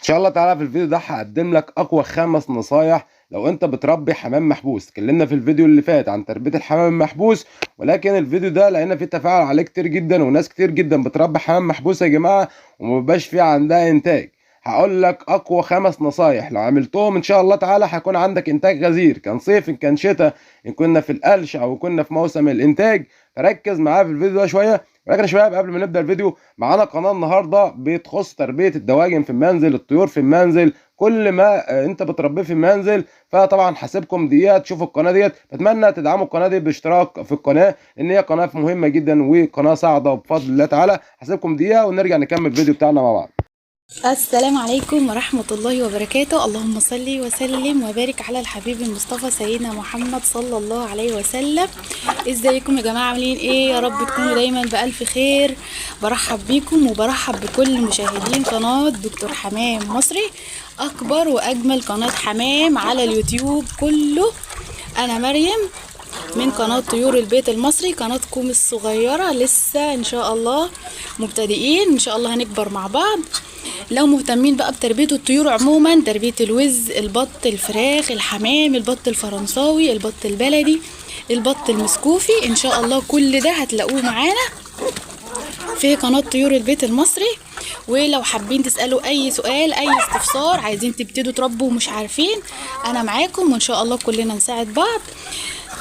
ان شاء الله تعالى في الفيديو ده هقدم لك اقوى 5 نصايح لو انت بتربي حمام محبوس. اتكلمنا في الفيديو اللي فات عن تربية الحمام المحبوس، ولكن الفيديو ده لقينا فيه تفاعل عليه كتير جدا، وناس كتير جدا بتربي حمام محبوس يا جماعة ومبيبقاش فيه عندها انتاج. هقول لك اقوى 5 نصايح لو عملتهم ان شاء الله تعالى هيكون عندك انتاج غزير، كان صيف ان كان شتاء، ان كنا في القلش او كنا في موسم الانتاج. فركز معايا في الفيديو ده شوية. ولكن يا شباب قبل ما نبدا الفيديو، معانا قناه النهارده بتخص تربيه الدواجن في المنزل، الطيور في المنزل، كل ما انت بتربيه في المنزل. فطبعا هسيبكم دقيقه تشوفوا القناه ديت. بتمنى تدعموا القناه دي باشتراك في القناه، لان هي قناه مهمه جدا وقناه صاعده بفضل الله تعالى. هسيبكم دقيقه ونرجع نكمل الفيديو بتاعنا مع بعض. السلام عليكم ورحمة الله وبركاته. اللهم صل وسلم وبارك على الحبيب المصطفى سيدنا محمد صلى الله عليه وسلم. ازيكم يا جماعة؟ عاملين ايه؟ يا رب تكونوا دايما بألف خير. برحب بيكم وبرحب بكل مشاهدين قناة دكتور حمام مصري، اكبر واجمل قناة حمام على اليوتيوب كله. انا مريم من قناة طيور البيت المصري، قناتكم الصغيرة لسه ان شاء الله مبتدئين، ان شاء الله هنكبر مع بعض. لو مهتمين بقى بتربية الطيور عموما، تربية الوز، البط، الفراخ، الحمام، البط الفرنساوي، البط البلدي، البط المسكوفي، ان شاء الله كل ده هتلاقوه معانا في قناة طيور البيت المصري. ولو حابين تسألوا اي سؤال، اي استفسار، عايزين تبتدوا تربوا ومش عارفين، انا معاكم وان شاء الله كلنا نساعد بعض.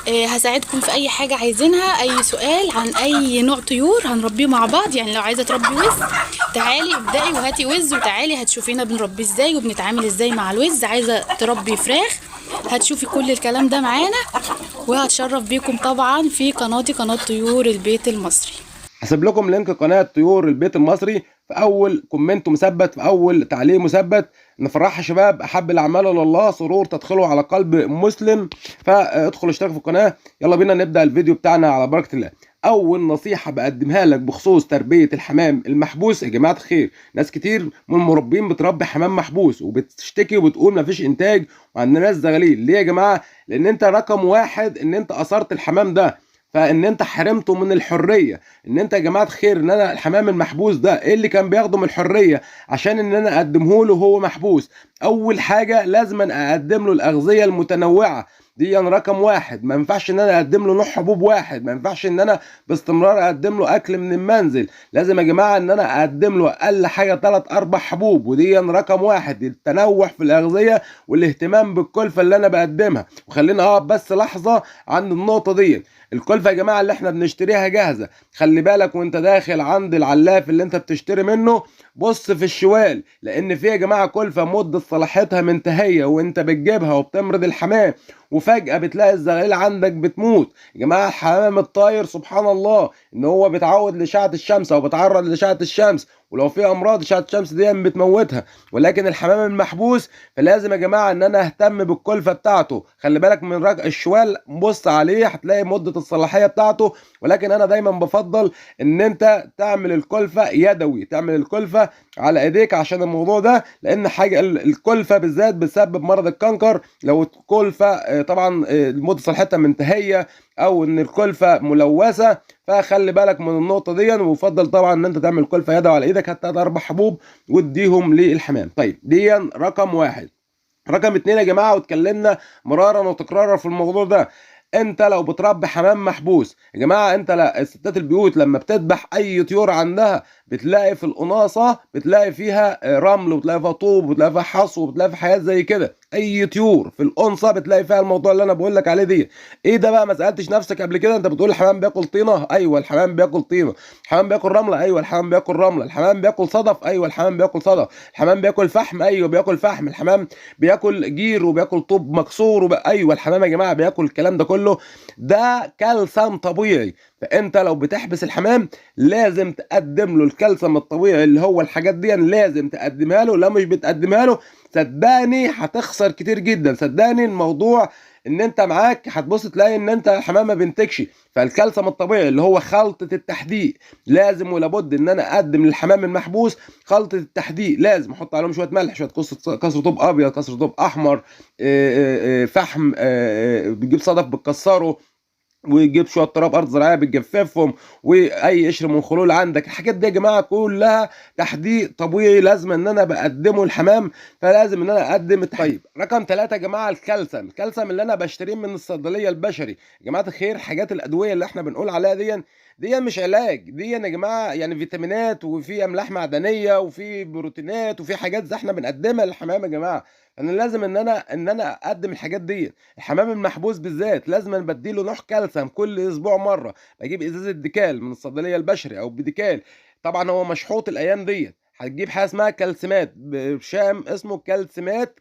هساعدكم في اي حاجة عايزينها، اي سؤال عن اي نوع طيور هنربيه مع بعض. يعني لو عايزة تربي وز، تعالي ابدأي وهاتي وز وتعالي هتشوفينا بنربيه ازاي وبنتعامل ازاي مع الوز. عايزة تربي فراخ، هتشوفي كل الكلام ده معانا، وهتشرف بيكم طبعا في قناتي، قناة طيور البيت المصري. هسيب لكم لينك قناه طيور البيت المصري في اول كومنت مثبت، في اول تعليق مثبت. نفرح يا شباب، احب الاعمال لله سرور تدخله على قلب مسلم. فادخل اشترك في القناه. يلا بينا نبدا الفيديو بتاعنا على بركه الله. اول نصيحه بقدمها لك بخصوص تربيه الحمام المحبوس يا جماعه الخير، ناس كتير من المربين بتربي حمام محبوس وبتشتكي وبتقول مفيش انتاج وعندنا زغاليل. ليه يا جماعه؟ لان انت رقم واحد ان انت اثرت الحمام ده، فان انت حرمته من الحريه. ان انت يا جماعه خير، ان انا الحمام المحبوس ده ايه اللي كان بياخده من الحريه عشان ان انا اقدمه له وهو محبوس؟ اول حاجه لازم اقدم له الاغذيه المتنوعه، دي رقم واحد. ما ينفعش ان انا اقدم له نوع حبوب واحد، ما ينفعش ان انا باستمرار اقدم له اكل من المنزل. لازم يا جماعه ان انا اقدم له اقل حاجه 3 4 حبوب، ودي رقم واحد. التنوع في الاغذيه والاهتمام بالكلفه اللي انا بقدمها. وخلينا بس لحظه عند النقطه دي. الكلفه يا جماعه اللي احنا بنشتريها جاهزه، خلي بالك وانت داخل عند العلاف اللي انت بتشتري منه، بص في الشوال، لان في يا جماعه كلفه مده صلاحيتها منتهيه وانت بتجيبها وبتمرض الحمام، وفجاه بتلاقي الزغاليل عندك بتموت. يا جماعه الحمام الطاير سبحان الله ان هو بيتعود لاشعه الشمس او بيتعرض لاشعه الشمس، ولو في امراض اشعه الشمس دي بتموتها. ولكن الحمام المحبوس فلازم يا جماعه ان انا اهتم بالكلفه بتاعته. خلي بالك من الشوال، بص عليه هتلاقي مده الصلاحيه بتاعته. ولكن انا دايما بفضل ان انت تعمل الكلفه يدوي، تعمل الكلفه على ايديك عشان الموضوع ده، لان حاجه الكلفه بالذات بتسبب مرض الكنكر. لو الكلفه طبعا مده صلاحيتها منتهيه او ان الكلفه ملوثه، فخلي بالك من النقطه دي. ويفضل طبعا ان انت تعمل كلفه يدوي على ايدك، حتى 4 حبوب واديهم للحمام. طيب دي رقم واحد. رقم 2 يا جماعه، واتكلمنا مرارا وتكرارا في الموضوع ده، انت لو بتربي حمام محبوس يا جماعه، انت لا الستات البيوت لما بتذبح اي طيور عندها بتلاقي في القناصه، بتلاقي فيها رمل وبتلاقي فيها طوب وبتلاقي فيها حصو وبتلاقي فيها حاجات زي كده. اي طيور في القنصه بتلاقي فيها الموضوع اللي انا بقول لك عليه دي. ايه ده بقى؟ ما سالتش نفسك قبل كده؟ انت بتقول الحمام بياكل طينه، ايوه الحمام بياكل طينه. الحمام بياكل رمله، ايوه الحمام بياكل رمله. الحمام بياكل صدف، ايوه الحمام بياكل صدف. الحمام بياكل فحم، ايوه بياكل فحم. الحمام بياكل جير وبياكل طوب مكسور ايوه الحمام يا جماعه بياكل الكلام ده كله. ده كالسيوم طبيعي. فانت لو بتحبس الحمام لازم تقدم له الكالسيوم الطبيعي اللي هو الحاجات دي، لازم تقدمها له. لو مش بتقدمها له صدقني هتخسر كتير جدا. صدقني الموضوع ان انت معاك هتبص تلاقي ان انت الحمام ما بينتجش. فالكالسيوم الطبيعي اللي هو خلطه التحديق، لازم ولابد ان انا اقدم للحمام المحبوس خلطه التحديق. لازم احط عليهم شويه ملح، شويه كسر طوب ابيض، كسر طوب احمر، فحم، بتجيب صدف بتكسره، وتجيب شويه تراب ارض زراعيه بتجففهم، واي قشر من خلول عندك. الحاجات دي يا جماعه كلها تحديق طبيعي لازم ان انا بقدمه الحمام، فلازم ان انا اقدم طيب رقم 3 يا جماعه الكالسيوم. الكالسيوم اللي انا بشتريه من الصيدليه البشري يا جماعه الخير، حاجات الادويه اللي احنا بنقول عليها دي مش علاج، دي يا جماعه يعني فيتامينات وفي املاح معدنيه وفي بروتينات وفي حاجات زي احنا بنقدمها للحمام يا جماعه. انا لازم ان انا اقدم الحاجات دي. الحمام المحبوس بالذات لازم أنا بديله نوع كالسيوم كل اسبوع مره، بجيب ازازه ديكال من الصيدليه البشري او بديكال، طبعا هو مشحوط الايام دي. هتجيب حاجه اسمها كالسيمات بشام اسمه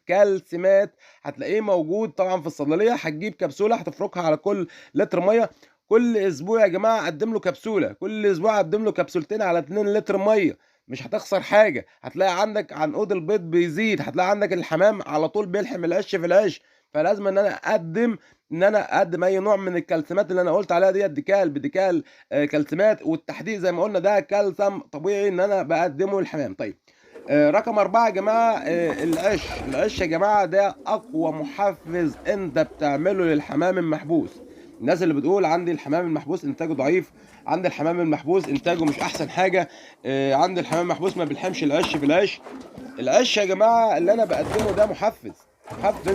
كالسيمات، هتلاقيه موجود طبعا في الصيدليه. هتجيب كبسوله هتفركها على كل لتر ميه. كل اسبوع يا جماعه اقدم له كبسوله، كل اسبوع اقدم له كبسولتين على 2 لتر ميه. مش هتخسر حاجه، هتلاقي عندك عنقود البيض بيزيد، هتلاقي عندك الحمام على طول بيلحم العش في العش. فلازم ان انا اقدم اي نوع من الكالسيمات اللي انا قلت عليها ديكال بديكال كالسيمات. والتحديق زي ما قلنا ده كالسيوم طبيعي ان انا بقدمه للحمام. طيب رقم 4 يا جماعة العش يا جماعة ده أقوى محفز أنت بتعمله للحمام المحبوس. الناس اللي بتقول عندي الحمام المحبوس إنتاجه ضعيف، عندي الحمام المحبوس إنتاجه مش أحسن حاجة، عندي الحمام المحبوس ما بيلحمش العش في العش. العش يا جماعة اللي أنا بقدمه ده محفز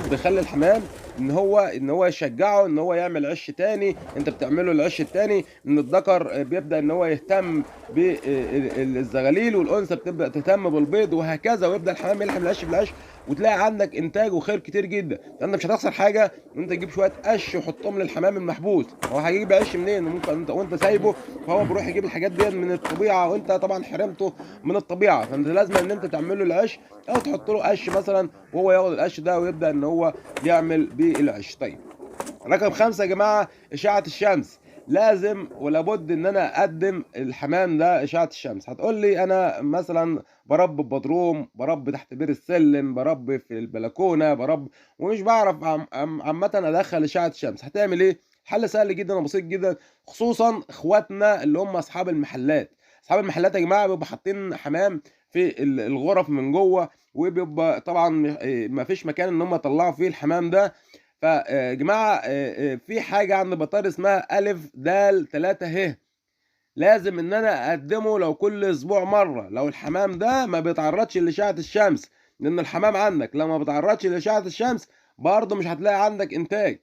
بيخلي الحمام ان هو يشجعه ان هو يعمل عش تاني. انت بتعمله العش التاني ان الذكر بيبدا ان هو يهتم بالزغاليل والانثى بتبدا تهتم بالبيض وهكذا، ويبدا الحمام يلحم العش في العش، وتلاقي عندك انتاج وخير كتير جدا. انت مش هتخسر حاجه ان انت تجيب شويه قش وحطهم للحمام المحبوس. هو هيجيب عش منين؟ ممكن انت وانت سايبه فهو بيروح يجيب الحاجات دي من الطبيعه، وانت طبعا حرمته من الطبيعه. فانت لازم ان انت تعمل له العش او تحط له قش مثلا وهو ياخد القش ده ويبدا ان هو يعمل بيه العش. طيب رقم 5 يا جماعه اشعه الشمس. لازم ولابد ان انا اقدم الحمام ده اشعه الشمس. هتقول لي انا مثلا بربي ببدروم، بربي تحت بير السلم، بربي في البلكونه، بربي ومش بعرف عامه ادخل اشعه الشمس. هتعمل ايه؟ حل سهل جدا وبسيط جدا، خصوصا اخواتنا اللي هم اصحاب المحلات. اصحاب المحلات يا جماعه بيبقوا حاطين حمام في الغرف من جوه، وبيبقى طبعا ما فيش مكان ان هم يطلعوا فيه الحمام ده. فيا جماعه في حاجه عند بطاري اسمها الف د 3 ه، لازم ان انا اقدمه لو كل اسبوع مره لو الحمام ده ما بيتعرضش لاشعه الشمس. لان الحمام عندك لما ما بيتعرضش لاشعه الشمس برضه مش هتلاقي عندك انتاج.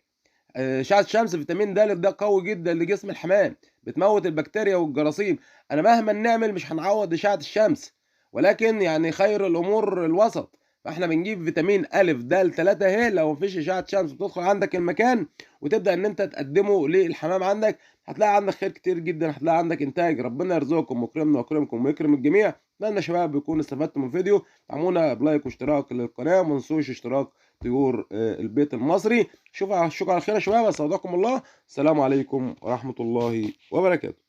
اشعه الشمس فيتامين د ده قوي جدا لجسم الحمام، بتموت البكتيريا والجراثيم. انا مهما نعمل مش هنعوض اشعه الشمس، ولكن يعني خير الامور الوسط. فاحنا بنجيب فيتامين الف د 3 ه لو مفيش اشعه شمس، بتدخل عندك المكان وتبدا ان انت تقدمه للحمام عندك، هتلاقي عندك خير كتير جدا، هتلاقي عندك انتاج. ربنا يرزقكم ويكرمنا ويكرمكم ويكرم الجميع. اتمنى يا شباب يكونوا استفدتوا من الفيديو. دعمونا بلايك واشتراك للقناه، وما تنسوش اشتراك طيور البيت المصري. اشوفكم على خير يا شباب، استودعكم الله. السلام عليكم ورحمه الله وبركاته.